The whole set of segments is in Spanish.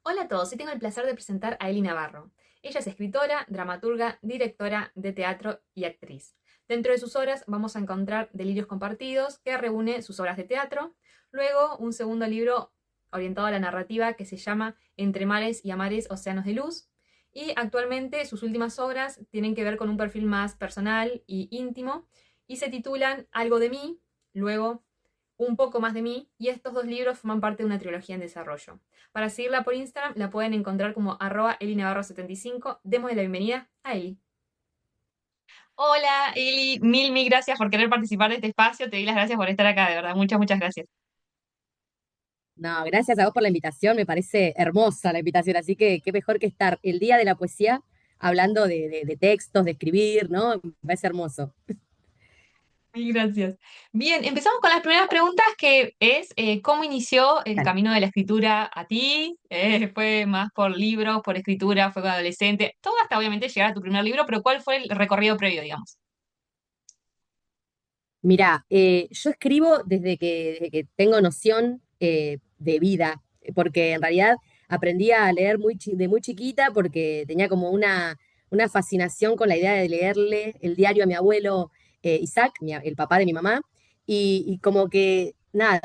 Hola a todos, hoy tengo el placer de presentar a Eli Navarro. Ella es escritora, dramaturga, directora de teatro y actriz. Dentro de sus obras vamos a encontrar Delirios Compartidos, que reúne sus obras de teatro. Luego, un segundo libro orientado a la narrativa que se llama Entre mares y amares, océanos de luz. Y actualmente sus últimas obras tienen que ver con un perfil más personal y íntimo y se titulan Algo de mí, luego Un poco más de mí, y estos dos libros forman parte de una trilogía en desarrollo. Para seguirla por Instagram la pueden encontrar como @elinavarro75. Demos la bienvenida a Eli. Hola, Eli, mil gracias por querer participar de este espacio. Te doy las gracias por estar acá, de verdad. Muchas gracias. No, gracias a vos por la invitación, me parece hermosa la invitación, así que qué mejor que estar el día de la poesía hablando de textos, de escribir, ¿no? Me parece hermoso. Mil gracias. Bien, empezamos con las primeras preguntas, que es ¿cómo inició el Dale. camino de la escritura a ti? ¿Fue más por libros, por escritura, fue adolescente? Todo hasta obviamente llegar a tu primer libro, pero ¿cuál fue el recorrido previo, digamos? Mirá, yo escribo desde que tengo noción de vida, porque en realidad aprendí a leer de muy chiquita porque tenía como una fascinación con la idea de leerle el diario a mi abuelo Isaac, el papá de mi mamá, y como que nada,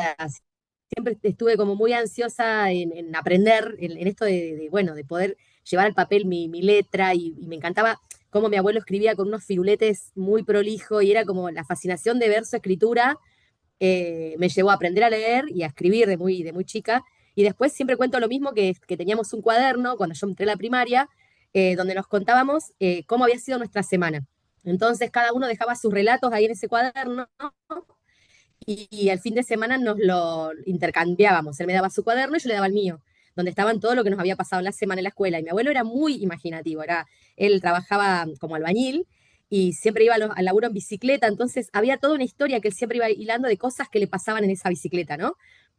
siempre estuve como muy ansiosa en aprender, en esto bueno, de poder llevar al papel mi letra y me encantaba cómo mi abuelo escribía con unos firuletes muy prolijo y era como la fascinación de ver su escritura, me llevó a aprender a leer y a escribir de muy chica. Y después siempre cuento lo mismo, que teníamos un cuaderno cuando yo entré a la primaria, donde nos contábamos cómo había sido nuestra semana. Entonces cada uno dejaba sus relatos ahí en ese cuaderno y el fin de semana nos lo intercambiábamos. Él me daba su cuaderno y yo le daba el mío, donde estaban todo lo que nos había pasado la semana en la escuela. Y mi abuelo era muy imaginativo, él trabajaba como albañil y siempre iba al laburo en bicicleta, entonces había toda una historia que él siempre iba hilando de cosas que le pasaban en esa bicicleta, ¿no?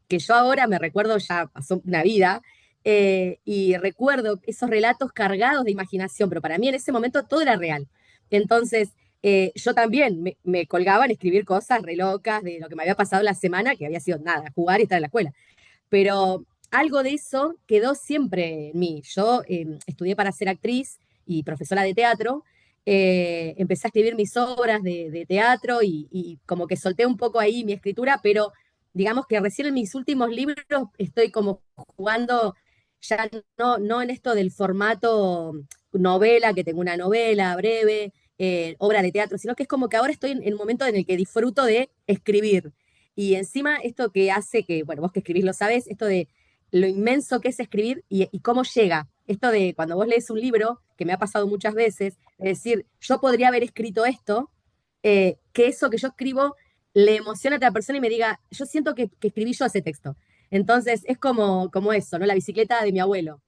Que yo ahora me recuerdo, ya pasó una vida, y recuerdo esos relatos cargados de imaginación, pero para mí en ese momento todo era real. Entonces, yo también me colgaba en escribir cosas re locas de lo que me había pasado la semana, que había sido nada, jugar y estar en la escuela. Pero algo de eso quedó siempre en mí. Yo estudié para ser actriz y profesora de teatro. Empecé a escribir mis obras de teatro y como que solté un poco ahí mi escritura, pero digamos que recién en mis últimos libros estoy como jugando ya no en esto del formato novela, que tengo una novela breve, obra de teatro, sino que es como que ahora estoy en un momento en el que disfruto de escribir. Y encima esto que hace que, bueno, vos que escribís lo sabés, esto de lo inmenso que es escribir y cómo llega. Esto de cuando vos lees un libro, que me ha pasado muchas veces, es decir, yo podría haber escrito esto, que eso que yo escribo le emociona a otra persona y me diga, yo siento que escribí yo ese texto. Entonces es como eso, ¿no? La bicicleta de mi abuelo.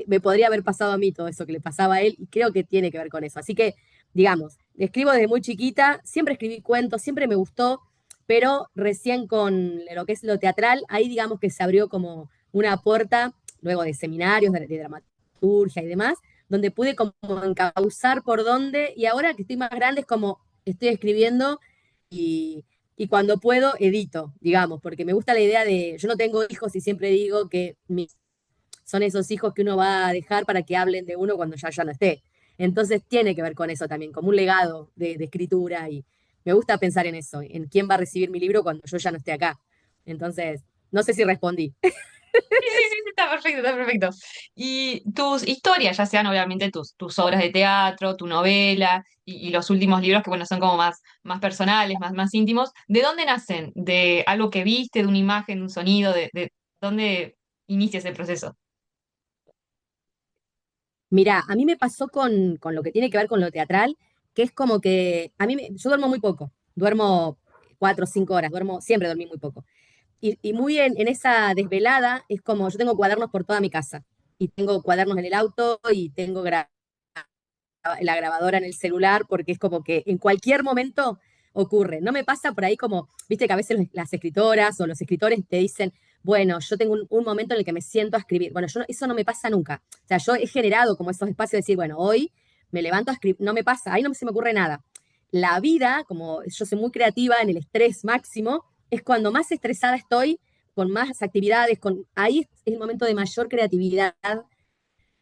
Me podría haber pasado a mí todo eso que le pasaba a él y creo que tiene que ver con eso. Así que, digamos, escribo desde muy chiquita, siempre escribí cuentos, siempre me gustó, pero recién con lo que es lo teatral, ahí digamos que se abrió como una puerta, luego de seminarios de dramaturgia y demás, donde pude como encauzar por dónde, y ahora que estoy más grande es como estoy escribiendo y, y cuando puedo edito, digamos, porque me gusta la idea de, yo no tengo hijos y siempre digo que son esos hijos que uno va a dejar para que hablen de uno cuando ya no esté. Entonces tiene que ver con eso también, como un legado de escritura y me gusta pensar en eso, en quién va a recibir mi libro cuando yo ya no esté acá. Entonces, no sé si respondí. Sí, está perfecto, está perfecto. Y tus historias, ya sean obviamente tus obras de teatro, tu novela y los últimos libros que, bueno, son como más personales, más íntimos, ¿de dónde nacen? ¿De algo que viste, de una imagen, de un sonido? ¿De dónde inicia ese proceso? Mira, a mí me pasó con lo que tiene que ver con lo teatral, que es como que yo duermo muy poco, duermo 4 o 5 horas, siempre dormí muy poco. Y muy en esa desvelada es como yo tengo cuadernos por toda mi casa y tengo cuadernos en el auto y tengo la grabadora en el celular porque es como que en cualquier momento ocurre. No me pasa por ahí como, viste que a veces las escritoras o los escritores te dicen, bueno, yo tengo un momento en el que me siento a escribir. Bueno, eso no me pasa nunca. O sea, yo he generado como esos espacios de decir, bueno, hoy me levanto a escribir, no me pasa, ahí no se me ocurre nada. La vida, como yo soy muy creativa en el estrés máximo, es cuando más estresada estoy, con más actividades, ahí es el momento de mayor creatividad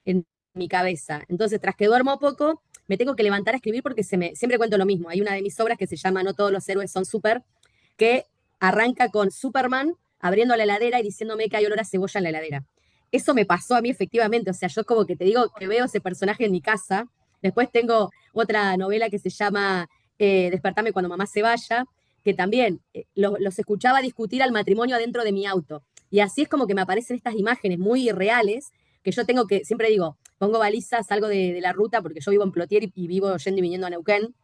en mi cabeza. Entonces, tras que duermo poco, me tengo que levantar a escribir porque siempre cuento lo mismo. Hay una de mis obras que se llama No todos los héroes son super, que arranca con Superman abriendo la heladera y diciéndome que hay olor a cebolla en la heladera. Eso me pasó a mí efectivamente, o sea, yo como que te digo que veo ese personaje en mi casa. Después tengo otra novela que se llama Despertame cuando mamá se vaya, que también los escuchaba discutir al matrimonio adentro de mi auto. Y así es como que me aparecen estas imágenes muy reales que yo tengo que, siempre digo, pongo balizas, salgo de la ruta porque yo vivo en Plotier y vivo yendo y viniendo a Neuquén.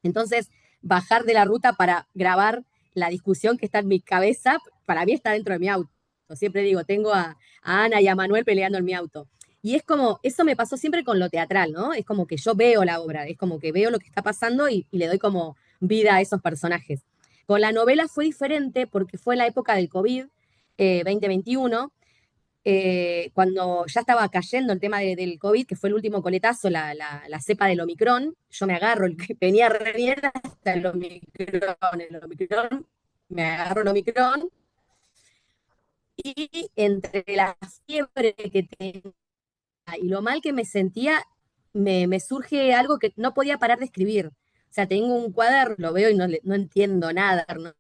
Entonces, bajar de la ruta para grabar la discusión que está en mi cabeza, para mí está dentro de mi auto. Siempre digo, tengo a Ana y a Manuel peleando en mi auto. Y es como, eso me pasó siempre con lo teatral, ¿no? Es como que yo veo la obra, es como que veo lo que está pasando y le doy como vida a esos personajes. Con la novela fue diferente porque fue la época del COVID 2021, cuando ya estaba cayendo el tema del COVID, que fue el último coletazo, la cepa del Omicron, yo me agarro, el que venía re bien hasta el Omicron, me agarro el Omicron, y entre la fiebre que tenía y lo mal que me sentía, me surge algo que no podía parar de escribir. O sea, tengo un cuaderno, lo veo y no entiendo nada, ¿no?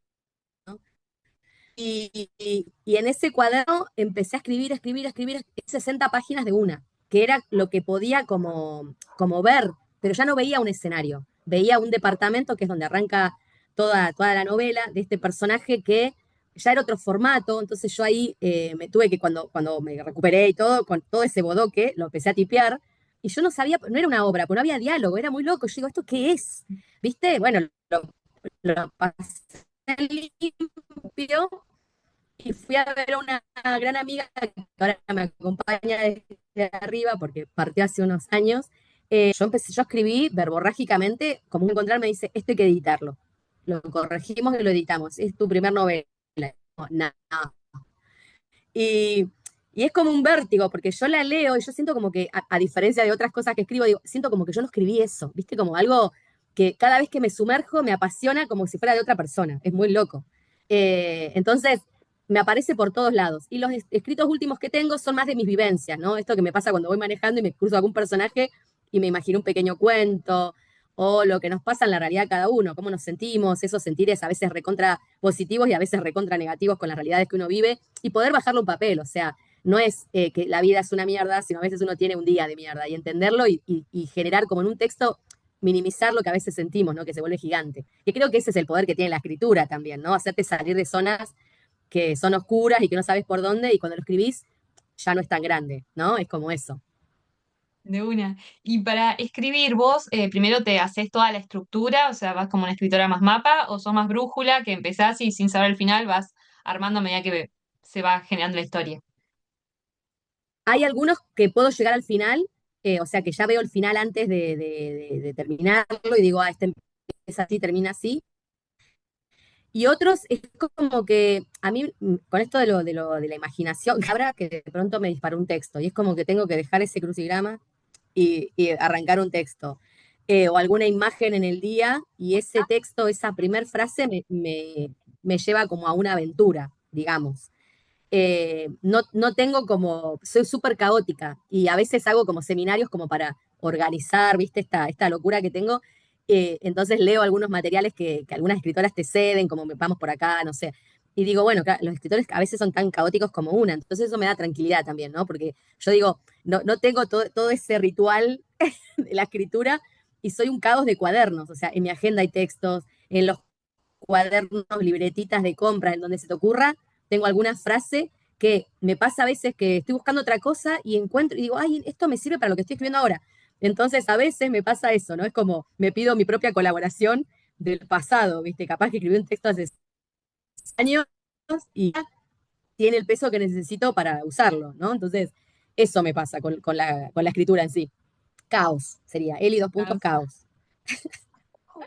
Y en ese cuaderno empecé a escribir, a escribir, a escribir 60 páginas de una, que era lo que podía como ver, pero ya no veía un escenario, veía un departamento que es donde arranca toda la novela de este personaje que ya era otro formato, entonces yo ahí me tuve que, cuando me recuperé y todo, con todo ese bodoque, lo empecé a tipear, y yo no sabía, no era una obra, pues no había diálogo, era muy loco, yo digo, ¿esto qué es? ¿Viste? Bueno, lo pasé limpio y fui a ver a una gran amiga que ahora me acompaña desde arriba porque partió hace unos años. Yo escribí verborrágicamente, como un encontrar me dice, esto hay que editarlo. Lo corregimos y lo editamos. Es tu primer novela. No, nada. Y, y es como un vértigo, porque yo la leo y yo siento como que, a diferencia de otras cosas que escribo, digo, siento como que yo no escribí eso, ¿viste? Como algo que cada vez que me sumerjo me apasiona como si fuera de otra persona. Es muy loco. Entonces, me aparece por todos lados. Y los escritos últimos que tengo son más de mis vivencias, ¿no? Esto que me pasa cuando voy manejando y me cruzo algún personaje y me imagino un pequeño cuento, o lo que nos pasa en la realidad cada uno, cómo nos sentimos, esos sentires a veces recontra positivos y a veces recontra negativos con las realidades que uno vive, y poder bajarlo a un papel, o sea, no es que la vida es una mierda, sino a veces uno tiene un día de mierda, y entenderlo y generar como en un texto, minimizar lo que a veces sentimos, ¿no? Que se vuelve gigante. Que creo que ese es el poder que tiene la escritura también, ¿no? Hacerte salir de zonas que son oscuras y que no sabes por dónde, y cuando lo escribís ya no es tan grande, ¿no? Es como eso. De una. Y para escribir, vos primero te haces toda la estructura, o sea, vas como una escritora más mapa, o sos más brújula, que empezás y sin saber el final vas armando a medida que se va generando la historia. Hay algunos que puedo llegar al final, o sea, que ya veo el final antes de terminarlo y digo, este empieza así, termina así. Y otros es como que a mí, con esto de la imaginación, cabra, que de pronto me disparó un texto y es como que tengo que dejar ese crucigrama y arrancar un texto. O alguna imagen en el día y ese texto, esa primer frase me lleva como a una aventura, digamos. No tengo como, soy súper caótica y a veces hago como seminarios como para organizar, viste, esta locura que tengo. Entonces leo algunos materiales que algunas escritoras te ceden, como vamos por acá, no sé. Y digo, bueno, claro, los escritores a veces son tan caóticos como una, entonces eso me da tranquilidad también, ¿no? Porque yo digo, no tengo todo ese ritual de la escritura y soy un caos de cuadernos, o sea, en mi agenda hay textos, en los cuadernos, libretitas de compra, en donde se te ocurra, tengo alguna frase que me pasa a veces que estoy buscando otra cosa y encuentro y digo, ay, esto me sirve para lo que estoy escribiendo ahora. Entonces a veces me pasa eso, ¿no? Es como me pido mi propia colaboración del pasado, ¿viste? Capaz que escribí un texto hace años y tiene el peso que necesito para usarlo, ¿no? Entonces, eso me pasa con la escritura en sí. Caos sería, Eli dos Ah, puntos caos.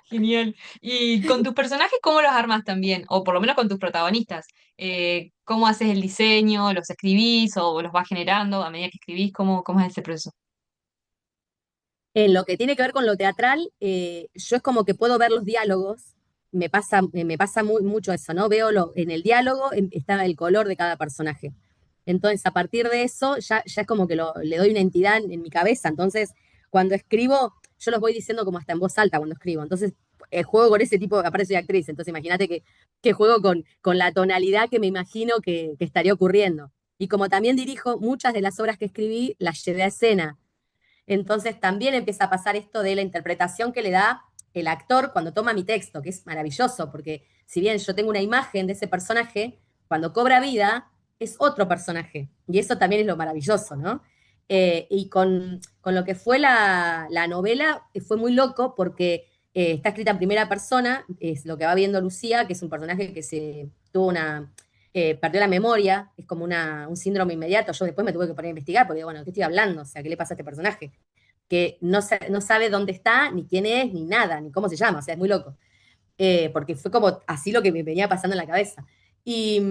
genial. ¿Y con tus personajes cómo los armas también? O por lo menos con tus protagonistas. ¿Cómo haces el diseño? ¿Los escribís o los vas generando a medida que escribís? ¿Cómo es ese proceso? En lo que tiene que ver con lo teatral, yo es como que puedo ver los diálogos me pasa mucho eso, ¿no? Veo en el diálogo está el color de cada personaje. Entonces, a partir de eso, ya es como que le doy una entidad en mi cabeza. Entonces, cuando escribo, yo los voy diciendo como hasta en voz alta cuando escribo. Entonces, juego con ese tipo, aparte soy actriz, entonces imagínate que juego con la tonalidad que me imagino que estaría ocurriendo. Y como también dirijo, muchas de las obras que escribí las llevé a escena. Entonces también empieza a pasar esto de la interpretación que le da el actor cuando toma mi texto, que es maravilloso, porque si bien yo tengo una imagen de ese personaje, cuando cobra vida es otro personaje. Y eso también es lo maravilloso, ¿no? Y con lo que fue la novela, fue muy loco porque está escrita en primera persona, es lo que va viendo Lucía, que es un personaje que tuvo perdió la memoria, es como un síndrome inmediato. Yo después me tuve que poner a investigar porque, bueno, ¿qué estoy hablando? O sea, ¿qué le pasa a este personaje? Que no sabe dónde está, ni quién es, ni nada, ni cómo se llama, o sea, es muy loco. Porque fue como así lo que me venía pasando en la cabeza. Y,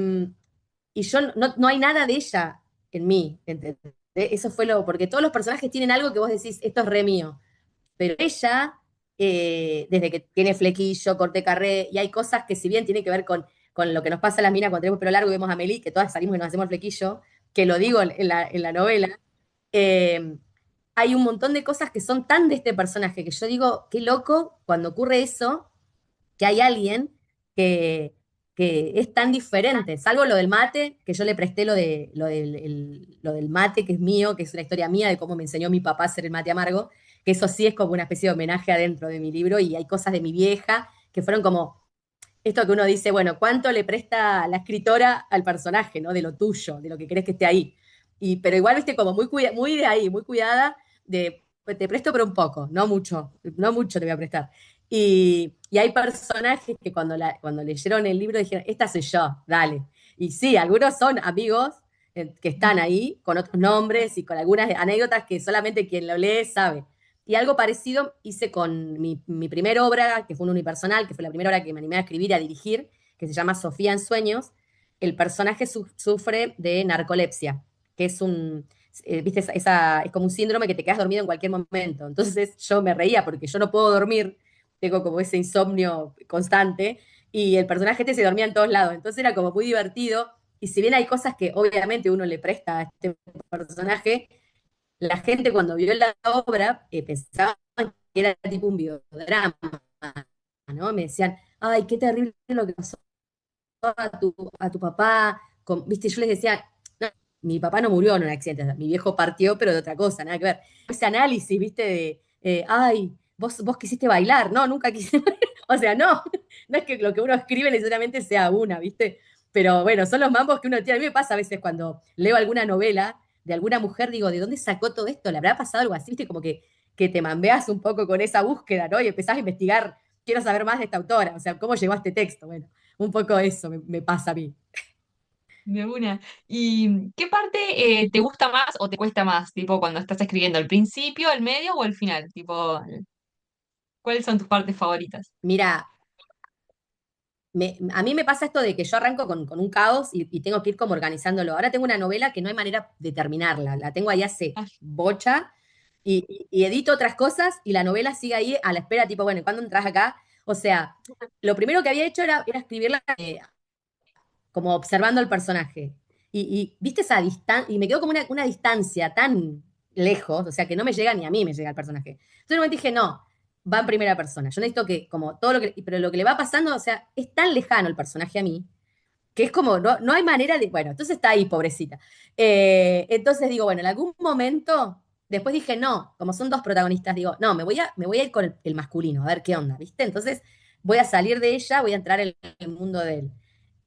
y yo no hay nada de ella en mí, ¿entendés? Eso fue porque todos los personajes tienen algo que vos decís, esto es re mío. Pero ella, desde que tiene flequillo, corte carré, y hay cosas que si bien tiene que ver con lo que nos pasa a las minas cuando tenemos pelo largo y vemos a Meli, que todas salimos y nos hacemos flequillo, que lo digo en la novela, eh, hay un montón de cosas que son tan de este personaje que yo digo, qué loco cuando ocurre eso, que hay alguien que, que es tan diferente, salvo lo del mate, que yo le presté lo del mate, que es mío, que es una historia mía de cómo me enseñó mi papá a hacer el mate amargo, que eso sí es como una especie de homenaje adentro de mi libro y hay cosas de mi vieja que fueron como esto que uno dice, bueno, ¿cuánto le presta la escritora al personaje, ¿no? De lo tuyo, de lo que crees que esté ahí. Pero igual, viste, como muy de ahí, muy cuidada, pues, te presto pero un poco, no mucho te voy a prestar. Y hay personajes que cuando leyeron el libro dijeron, esta soy yo, dale. Y sí, algunos son amigos que están ahí con otros nombres y con algunas anécdotas que solamente quien lo lee sabe. Y algo parecido hice con mi primera obra, que fue un unipersonal, que fue la primera obra que me animé a escribir y a dirigir, que se llama Sofía en Sueños. El personaje sufre de narcolepsia, que es viste, es como un síndrome que te quedas dormido en cualquier momento. Entonces yo me reía porque yo no puedo dormir, tengo como ese insomnio constante, y el personaje este se dormía en todos lados. Entonces era como muy divertido. Y si bien hay cosas que obviamente uno le presta a este personaje, la gente cuando vio la obra pensaba que era tipo un biodrama, ¿no? Me decían, ay, qué terrible lo que pasó a tu papá. ¿Viste? Yo les decía, no, mi papá no murió en un accidente, mi viejo partió, pero de otra cosa, nada que ver. Ese análisis, ¿viste? Ay, vos quisiste bailar, no, nunca quise bailar. O sea, no es que lo que uno escribe necesariamente sea una, ¿viste? Pero bueno, son los mambos que uno tiene. A mí me pasa a veces cuando leo alguna novela de alguna mujer, digo, ¿de dónde sacó todo esto? ¿Le habrá pasado algo así? ¿Viste? Como que te mambeas un poco con esa búsqueda, ¿no? Y empezás a investigar, quiero saber más de esta autora, o sea, ¿cómo llegó a este texto? Bueno, un poco eso me pasa a mí. De una. ¿Y qué parte te gusta más o te cuesta más? Tipo, cuando estás escribiendo, ¿el principio, el medio o el final? Tipo, ¿cuáles son tus partes favoritas? Mira, a mí me pasa esto de que yo arranco con un caos y tengo que ir como organizándolo. Ahora tengo una novela que no hay manera de terminarla, la tengo ahí hace Ah, bocha y edito otras cosas y la novela sigue ahí a la espera, tipo, bueno, ¿cuándo entras acá? O sea, lo primero que había hecho era escribirla como observando al personaje. Viste esa distancia, y me quedó como una distancia tan lejos, o sea, que no me llega ni a mí me llega el personaje. Entonces en un momento dije, no, va en primera persona. Yo necesito que, como todo pero lo que le va pasando, o sea, es tan lejano el personaje a mí, que es como, no hay manera de, bueno, entonces está ahí, pobrecita. Entonces digo, bueno, en algún momento, después dije, no, como son dos protagonistas, digo, no, me voy a ir con el masculino, a ver qué onda, ¿viste? Entonces voy a salir de ella, voy a entrar en el mundo de él.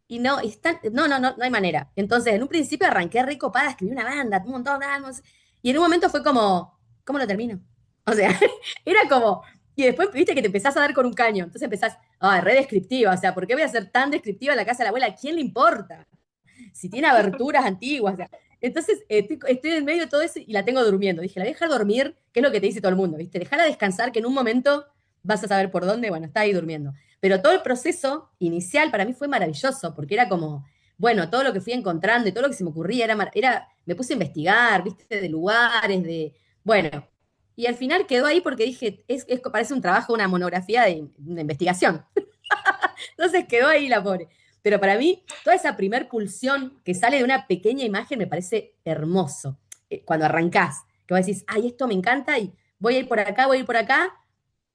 Y no hay manera. Entonces, en un principio arranqué re copada, escribí una banda, un montón, no sé. Y en un momento fue como, ¿cómo lo termino? O sea, era como, y después viste que te empezás a dar con un caño. Entonces empezás, re descriptiva, o sea, ¿por qué voy a ser tan descriptiva en la casa de la abuela? ¿A quién le importa? Si tiene aberturas antiguas. O sea. Entonces, estoy en medio de todo eso y la tengo durmiendo. Dije, la voy a dejar dormir, que es lo que te dice todo el mundo, ¿viste? Dejala descansar, que en un momento vas a saber por dónde, bueno, está ahí durmiendo. Pero todo el proceso inicial para mí fue maravilloso, porque era como, bueno, todo lo que fui encontrando y todo lo que se me ocurría me puse a investigar, ¿viste? De lugares, bueno. Y al final quedó ahí porque dije, parece un trabajo, una monografía de investigación. Entonces quedó ahí la pobre. Pero para mí, toda esa primer pulsión que sale de una pequeña imagen me parece hermoso. Cuando arrancás, que vos decís, ay, esto me encanta y voy a ir por acá, voy a ir por acá,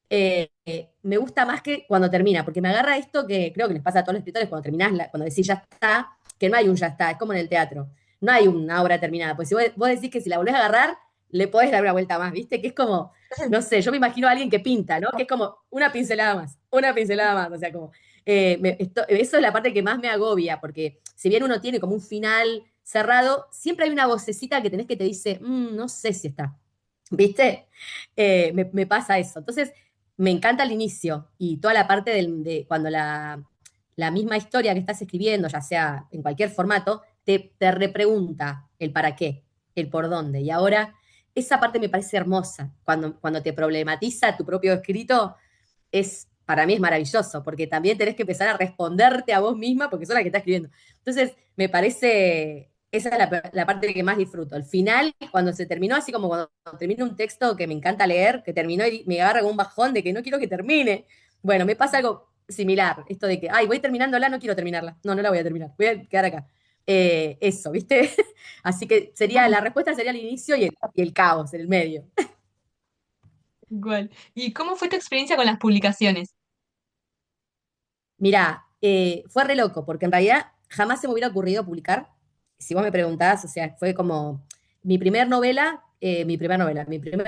me gusta más que cuando termina, porque me agarra esto que creo que les pasa a todos los escritores cuando terminás, cuando decís ya está, que no hay un ya está, es como en el teatro, no hay una obra terminada, pues si vos decís que si la volvés a agarrar, le podés dar una vuelta más, ¿viste? Que es como, no sé, yo me imagino a alguien que pinta, ¿no? Que es como una pincelada más, o sea, como, eso es la parte que más me agobia, porque si bien uno tiene como un final cerrado, siempre hay una vocecita que tenés que te dice, no sé si está, ¿viste? Me pasa eso. Entonces, me encanta el inicio y toda la parte de cuando la misma historia que estás escribiendo, ya sea en cualquier formato, te repregunta el para qué, el por dónde. Y ahora, esa parte me parece hermosa. Cuando te problematiza tu propio escrito, para mí es maravilloso, porque también tenés que empezar a responderte a vos misma, porque sos la que está escribiendo. Entonces, me parece, esa es la parte que más disfruto. El final, cuando se terminó, así como cuando termino un texto que me encanta leer, que terminó y me agarra con un bajón de que no quiero que termine. Bueno, me pasa algo similar, esto de que, ay, voy terminándola, no quiero terminarla. No, no la voy a terminar, voy a quedar acá. Eso, ¿viste? Así que la respuesta sería el inicio y el caos en el medio. Igual. ¿Y cómo fue tu experiencia con las publicaciones? Mirá, fue re loco, porque en realidad jamás se me hubiera ocurrido publicar. Si vos me preguntás, o sea, fue como mi primer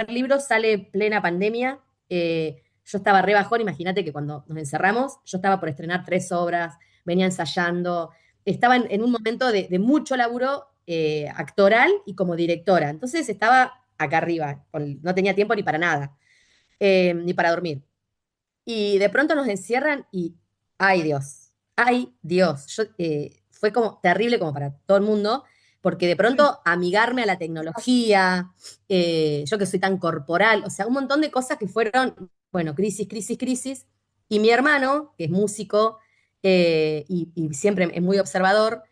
libro sale plena pandemia. Yo estaba re bajón, imagínate que cuando nos encerramos, yo estaba por estrenar 3 obras, venía ensayando, estaba en un momento de mucho laburo actoral y como directora. Entonces estaba acá arriba, no tenía tiempo ni para nada, ni para dormir. Y de pronto nos encierran y, ay Dios, fue como terrible como para todo el mundo, porque de pronto amigarme a la tecnología, yo que soy tan corporal, o sea, un montón de cosas que fueron, bueno, crisis, crisis, crisis. Y mi hermano, que es músico y siempre es muy observador,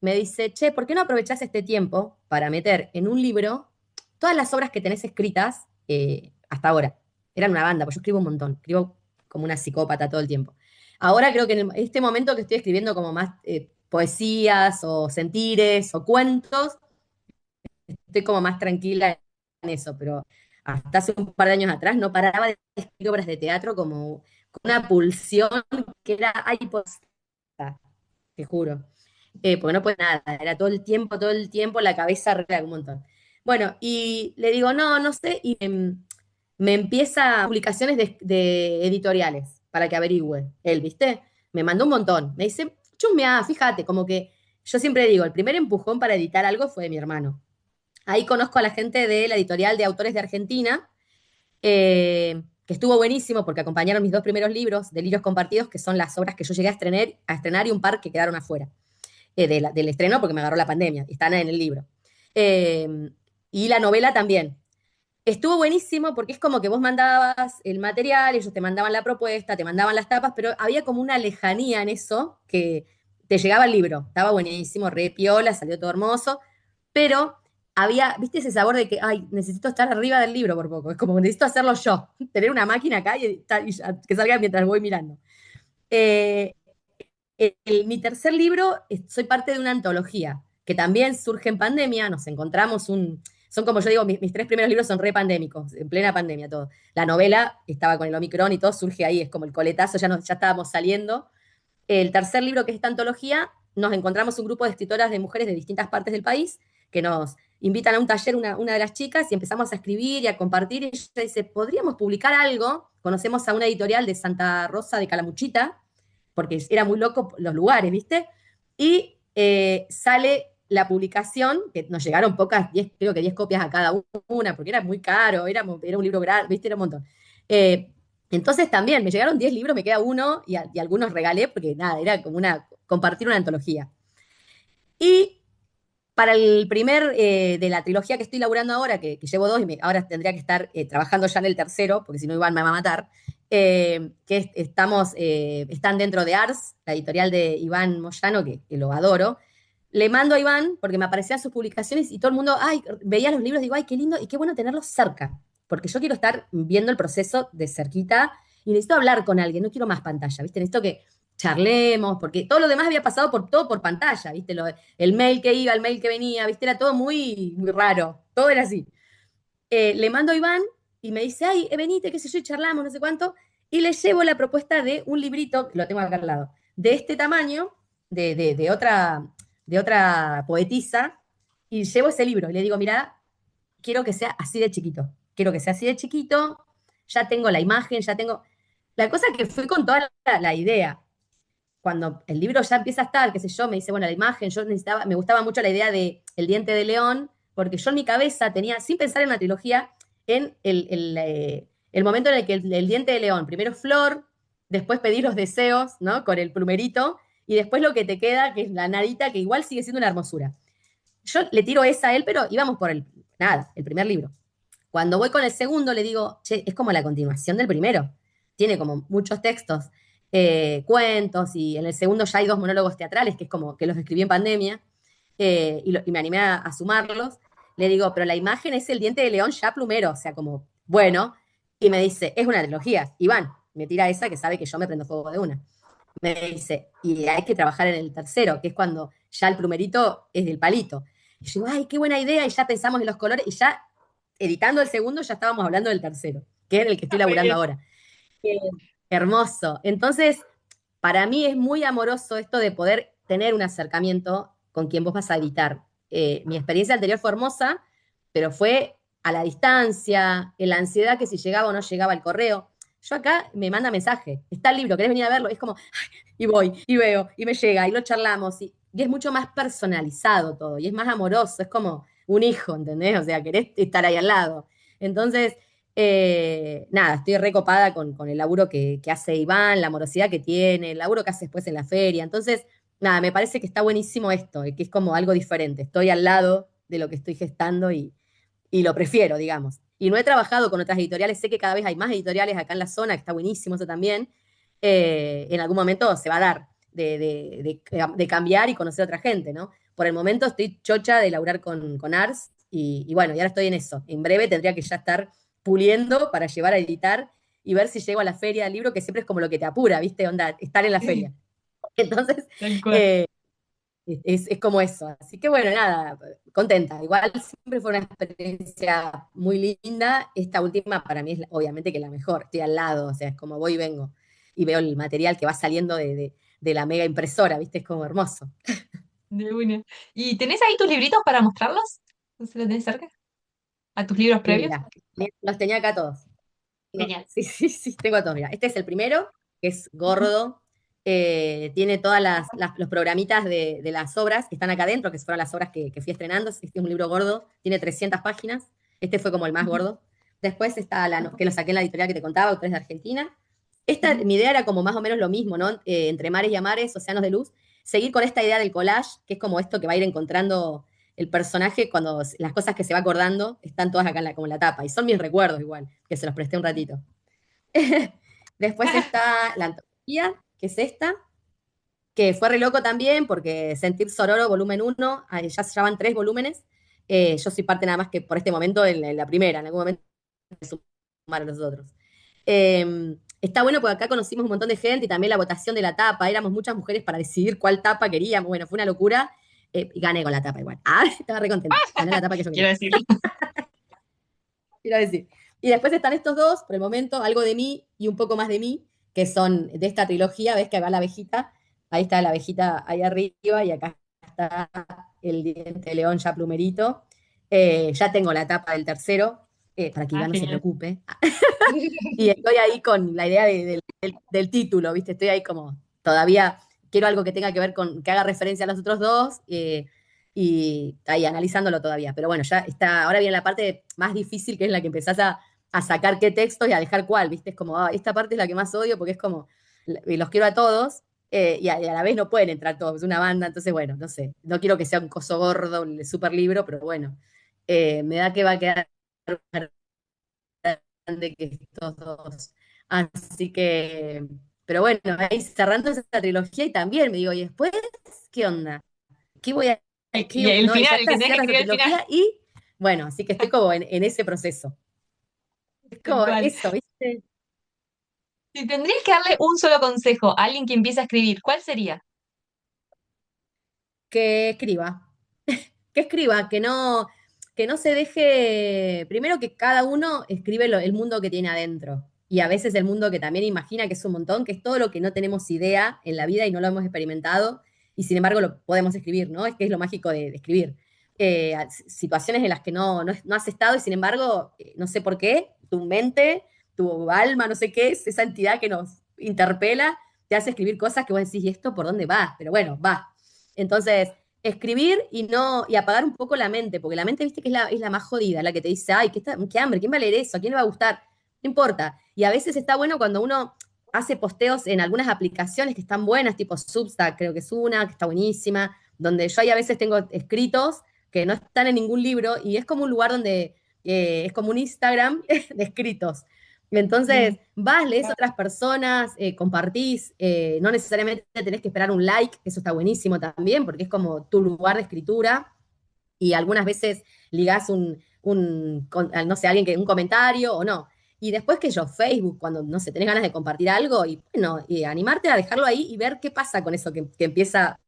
me dice, che, ¿por qué no aprovechás este tiempo para meter en un libro todas las obras que tenés escritas hasta ahora? Eran una banda, pues yo escribo un montón, escribo como una psicópata todo el tiempo. Ahora creo que en este momento que estoy escribiendo como más poesías o sentires o cuentos, estoy como más tranquila en eso, pero hasta hace un par de años atrás no paraba de escribir obras de teatro como con una pulsión que era, ay, pues, te juro. Porque no puede nada, era todo el tiempo, la cabeza arregla un montón. Bueno, y le digo, no, no sé, y me empieza publicaciones de editoriales para que averigüe él, ¿viste? Me mandó un montón. Me dice, chusmea, fíjate, como que yo siempre digo, el primer empujón para editar algo fue de mi hermano. Ahí conozco a la gente de la editorial de autores de Argentina, que estuvo buenísimo porque acompañaron mis 2 primeros libros, Delirios Compartidos, que son las obras que yo llegué a estrenar y un par que quedaron afuera del estreno porque me agarró la pandemia, y están en el libro. Y la novela también. Estuvo buenísimo porque es como que vos mandabas el material, ellos te mandaban la propuesta, te mandaban las tapas, pero había como una lejanía en eso que te llegaba el libro. Estaba buenísimo, re piola, salió todo hermoso, pero viste ese sabor de que, ay, necesito estar arriba del libro por poco. Es como que necesito hacerlo yo, tener una máquina acá y que salga mientras voy mirando. Eh, mi tercer libro, soy parte de una antología que también surge en pandemia. Nos encontramos son como yo digo, mis 3 primeros libros son re pandémicos, en plena pandemia todo. La novela estaba con el Omicron y todo surge ahí, es como el coletazo, ya estábamos saliendo. El tercer libro, que es esta antología, nos encontramos un grupo de escritoras de mujeres de distintas partes del país que nos invitan a un taller, una de las chicas, y empezamos a escribir y a compartir. Y ella dice, ¿podríamos publicar algo? Conocemos a una editorial de Santa Rosa de Calamuchita, porque era muy loco los lugares, ¿viste? Y sale la publicación, que nos llegaron pocas, creo que 10 copias a cada una, porque era muy caro, era un libro grande, ¿viste? Era un montón. Eh, entonces también me llegaron 10 libros, me queda uno y algunos regalé, porque nada, era como compartir una antología. Y para el primer de la trilogía que estoy laburando ahora, que llevo 2 y ahora tendría que estar trabajando ya en el tercero, porque si no Iván me va a matar, están dentro de Ars, la editorial de Iván Moyano, que lo adoro. Le mando a Iván porque me aparecían sus publicaciones y todo el mundo, ay, veía los libros, digo, ay, qué lindo y qué bueno tenerlos cerca, porque yo quiero estar viendo el proceso de cerquita y necesito hablar con alguien, no quiero más pantalla, ¿viste? Necesito que charlemos, porque todo lo demás había pasado por todo por pantalla, ¿viste? El mail que iba, el mail que venía, ¿viste? Era todo muy, muy raro, todo era así. Le mando a Iván y me dice, ay, venite, qué sé yo, y charlamos, no sé cuánto, y le llevo la propuesta de un librito, lo tengo acá al lado, de este tamaño, de otra poetisa, y llevo ese libro y le digo, mira, quiero que sea así de chiquito, quiero que sea así de chiquito, ya tengo la imagen, ya tengo... La cosa que fui con toda la idea, cuando el libro ya empieza a estar, qué sé yo, me dice, bueno, la imagen, yo necesitaba, me gustaba mucho la idea de El diente de león, porque yo en mi cabeza tenía, sin pensar en una trilogía, en el momento en el que el diente de león, primero flor, después pedir los deseos, ¿no? Con el plumerito, y después lo que te queda, que es la nadita, que igual sigue siendo una hermosura. Yo le tiro esa a él, pero íbamos por nada, el primer libro. Cuando voy con el segundo, le digo, che, es como la continuación del primero. Tiene como muchos textos, cuentos, y en el segundo ya hay dos monólogos teatrales, que es como que los escribí en pandemia, y me animé a sumarlos. Le digo, pero la imagen es el diente de león ya plumero, o sea, como, bueno, y me dice, es una trilogía. Iván, me tira esa que sabe que yo me prendo fuego de una. Me dice, y hay que trabajar en el tercero, que es cuando ya el plumerito es del palito. Y yo digo, ay, qué buena idea, y ya pensamos en los colores, y ya editando el segundo ya estábamos hablando del tercero, que es el que estoy Muy laburando bien. ahora. Eh, Hermoso. Entonces, para mí es muy amoroso esto de poder tener un acercamiento con quien vos vas a editar. Mi experiencia anterior fue hermosa, pero fue a la distancia, en la ansiedad que si llegaba o no llegaba el correo. Yo acá me manda mensaje, está el libro, ¿querés venir a verlo? Es como, y voy, y veo, y me llega, y lo charlamos, y es mucho más personalizado todo, y es más amoroso, es como un hijo, ¿entendés? O sea, querés estar ahí al lado. Entonces, nada, estoy recopada con el laburo que hace Iván, la amorosidad que tiene, el laburo que hace después en la feria. Entonces, nada, me parece que está buenísimo esto, que es como algo diferente. Estoy al lado de lo que estoy gestando y lo prefiero, digamos. Y no he trabajado con otras editoriales, sé que cada vez hay más editoriales acá en la zona, que está buenísimo eso también. En algún momento se va a dar de cambiar y conocer a otra gente, ¿no? Por el momento estoy chocha de laburar con Ars y bueno, y ahora estoy en eso. En breve tendría que ya estar puliendo para llevar a editar y ver si llego a la feria del libro, que siempre es como lo que te apura, ¿viste? Onda, estar en la feria. Entonces, Tal cual. eh, es como eso. Así que bueno, nada, contenta. Igual siempre fue una experiencia muy linda. Esta última para mí es obviamente que la mejor. Estoy al lado, o sea, es como voy y vengo. Y veo el material que va saliendo de la mega impresora, ¿viste? Es como hermoso. De una. ¿Y tenés ahí tus libritos para mostrarlos? ¿No se los tenés cerca? ¿A tus libros Sí, previos? mirá, los tenía acá todos. Genial. Sí, sí, sí, tengo a todos. Mira, este es el primero, que es Ujú. gordo. Tiene todas los programitas de las obras que están acá adentro, que fueron las obras que fui estrenando. Este es un libro gordo, tiene 300 páginas. Este fue como el más Ujú. gordo. Después está que lo saqué en la editorial que te contaba, Autores de Argentina. Ujú. Mi idea era como más o menos lo mismo, ¿no? Entre mares y amares, océanos de luz. Seguir con esta idea del collage, que es como esto que va a ir encontrando el personaje cuando las cosas que se va acordando están todas acá como en la tapa. Y son mis recuerdos igual, que se los presté un ratito. Después está la antología, que es esta, que fue re loco también porque Sentir Sororo, volumen uno ya se llaman 3 volúmenes. Yo soy parte nada más que por este momento en la primera, en algún momento se sumaron los otros. Está bueno porque acá conocimos un montón de gente y también la votación de la tapa. Éramos muchas mujeres para decidir cuál tapa queríamos. Bueno, fue una locura. Y gané con la tapa igual. Ah, estaba re contenta. Gané la tapa que yo quería. Quiero decirlo. Quiero decir. Y después están estos dos, por el momento, algo de mí y un poco más de mí, que son de esta trilogía. ¿Ves que ahí va la abejita? Ahí está la abejita ahí arriba y acá está el diente de león ya plumerito. Ya tengo la tapa del tercero, para que Ah, Iván no se genial. preocupe. Y estoy ahí con la idea del título, ¿viste? Estoy ahí como, todavía quiero algo que tenga que ver con, que haga referencia a los otros dos, y ahí analizándolo todavía. Pero bueno, ya está, ahora viene la parte más difícil, que es la que empezás a sacar qué textos y a dejar cuál, ¿viste? Es como, esta parte es la que más odio porque es como, los quiero a todos. Y a la vez no pueden entrar todos, es una banda, entonces bueno, no sé, no quiero que sea un coso gordo, un super libro, pero bueno, me da que va a quedar grande que estos dos. Así que, pero bueno, ahí cerrando esa trilogía y también me digo, ¿y después qué onda? ¿Qué voy a, Y el no, y ya final, el que está, tenés que cierra esa escribir el final. trilogía y bueno, así que estoy como en ese proceso. Es Tal como cual. eso, ¿viste? Si tendrías que darle un solo consejo a alguien que empieza a escribir, ¿cuál sería? Que escriba, que escriba, que no se deje, primero que cada uno escribe el mundo que tiene adentro. Y a veces el mundo que también imagina que es un montón, que es todo lo que no tenemos idea en la vida y no lo hemos experimentado, y sin embargo lo podemos escribir, ¿no? Es que es lo mágico de escribir. Situaciones en las que no has estado y sin embargo, no sé por qué, tu mente, tu alma, no sé qué es, esa entidad que nos interpela, te hace escribir cosas que vos decís, ¿y esto por dónde va? Pero bueno, va. Entonces, escribir y apagar un poco la mente, porque la mente, viste que es la más jodida, la que te dice, ay, qué hambre, ¿quién va a leer eso? ¿A quién le va a gustar? No importa. Y a veces está bueno cuando uno hace posteos en algunas aplicaciones que están buenas, tipo Substack, creo que es una, que está buenísima, donde yo ahí a veces tengo escritos que no están en ningún libro y es como un lugar donde es como un Instagram de escritos. Entonces, Bien. vas, lees a otras personas, compartís, no necesariamente tenés que esperar un like, eso está buenísimo también, porque es como tu lugar de escritura, y algunas veces ligás no sé, alguien que un comentario o no. Y después que yo, Facebook, cuando, no sé, tenés ganas de compartir algo, y bueno, y animarte a dejarlo ahí y ver qué pasa con eso que empieza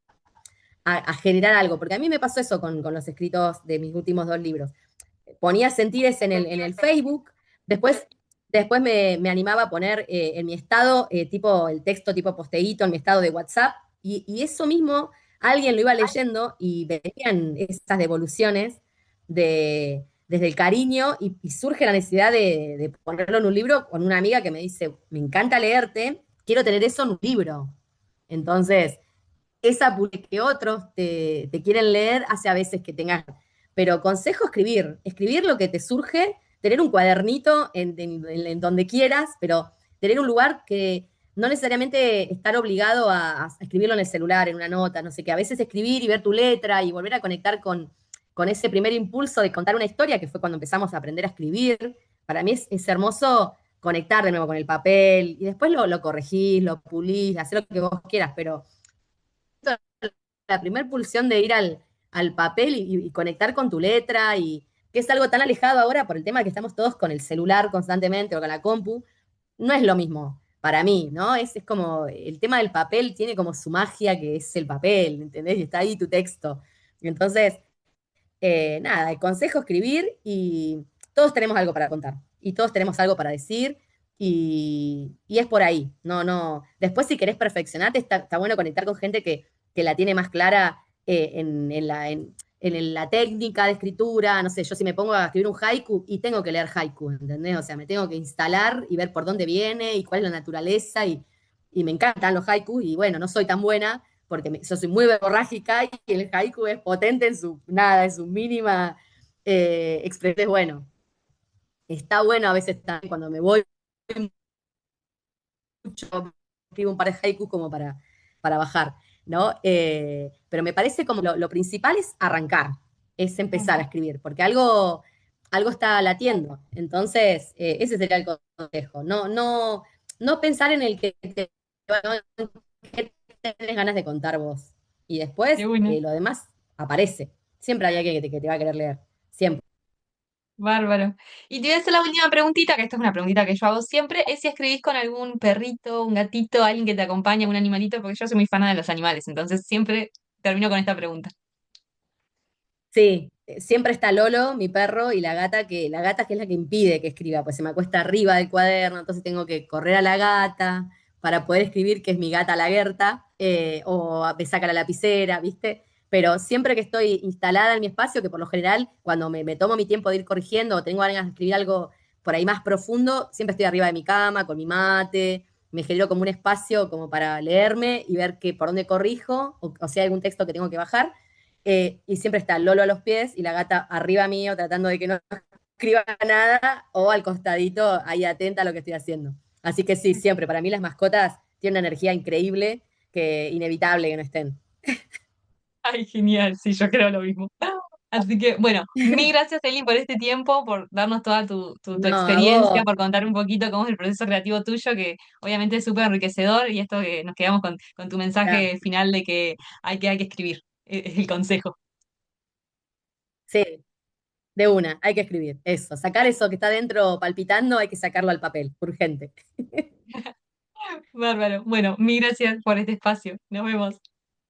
a generar algo, porque a mí me pasó eso con los escritos de mis últimos dos libros ponía sentires en el Facebook, después, después me animaba a poner en mi estado, tipo el texto tipo posteíto en mi estado de WhatsApp, y eso mismo alguien lo iba leyendo y venían esas devoluciones desde el cariño y surge la necesidad de ponerlo en un libro con una amiga que me dice, me encanta leerte, quiero tener eso en un libro. Entonces, esa que otros te quieren leer hace a veces que tengas. Pero consejo escribir, escribir lo que te surge, tener un cuadernito en donde quieras, pero tener un lugar que no necesariamente estar obligado a escribirlo en el celular, en una nota, no sé qué. A veces escribir y ver tu letra y volver a conectar con ese primer impulso de contar una historia, que fue cuando empezamos a aprender a escribir. Para mí es hermoso conectar de nuevo con el papel y después lo corregís, lo pulís, hacer lo que vos quieras, pero la primera pulsión de ir al papel y conectar con tu letra y que es algo tan alejado ahora por el tema de que estamos todos con el celular constantemente o con la compu, no es lo mismo para mí, ¿no? Es como el tema del papel tiene como su magia que es el papel, ¿entendés? Y está ahí tu texto. Entonces, nada, el consejo escribir y todos tenemos algo para contar y todos tenemos algo para decir y es por ahí, no, no. Después si querés perfeccionarte, está bueno conectar con gente que la tiene más clara en la técnica de escritura, no sé, yo si me pongo a escribir un haiku y tengo que leer haiku, ¿entendés? O sea, me tengo que instalar y ver por dónde viene y cuál es la naturaleza y me encantan los haikus y bueno, no soy tan buena, porque yo soy muy verborrágica y el haiku es potente en su nada, en su mínima expresión. Bueno, está bueno a veces también cuando me voy mucho, escribo un par de haikus como para bajar, ¿no? Pero me parece como lo principal es arrancar, es empezar a Ujú. escribir, porque algo está latiendo. Entonces, ese sería el consejo. No pensar en el que tenés ganas de contar vos. Y De después una. lo demás aparece. Siempre hay alguien que te va a querer leer. Siempre. Bárbaro. Y te voy a hacer la última preguntita, que esta es una preguntita que yo hago siempre, es si escribís con algún perrito, un gatito, alguien que te acompaña, un animalito, porque yo soy muy fan de los animales, entonces siempre termino con esta pregunta. Sí, siempre está Lolo, mi perro, y la gata que es la que impide que escriba, pues se me acuesta arriba del cuaderno, entonces tengo que correr a la gata para poder escribir, que es mi gata la Gerta, o me saca la lapicera, ¿viste? Pero siempre que estoy instalada en mi espacio, que por lo general, cuando me tomo mi tiempo de ir corrigiendo o tengo ganas de escribir algo por ahí más profundo, siempre estoy arriba de mi cama, con mi mate, me genero como un espacio como para leerme y ver que por dónde corrijo, o si hay algún texto que tengo que bajar y siempre está Lolo a los pies y la gata arriba mío tratando de que no escriba nada o al costadito ahí atenta a lo que estoy haciendo. Así que sí, siempre, para mí las mascotas tienen una energía increíble que inevitable que no estén. Ay, genial, sí, yo creo lo mismo. Así que, bueno, mil gracias, Eli, por este tiempo, por darnos toda tu No, a experiencia, vos, por contar un poquito cómo es el proceso creativo tuyo, que obviamente es súper enriquecedor, y esto que nos quedamos con tu ya, mensaje final de que hay que escribir, es el consejo. sí, de una, hay que escribir eso, sacar eso que está dentro palpitando, hay que sacarlo al papel, urgente. Bárbaro. Bueno, mil gracias por este espacio. Nos vemos.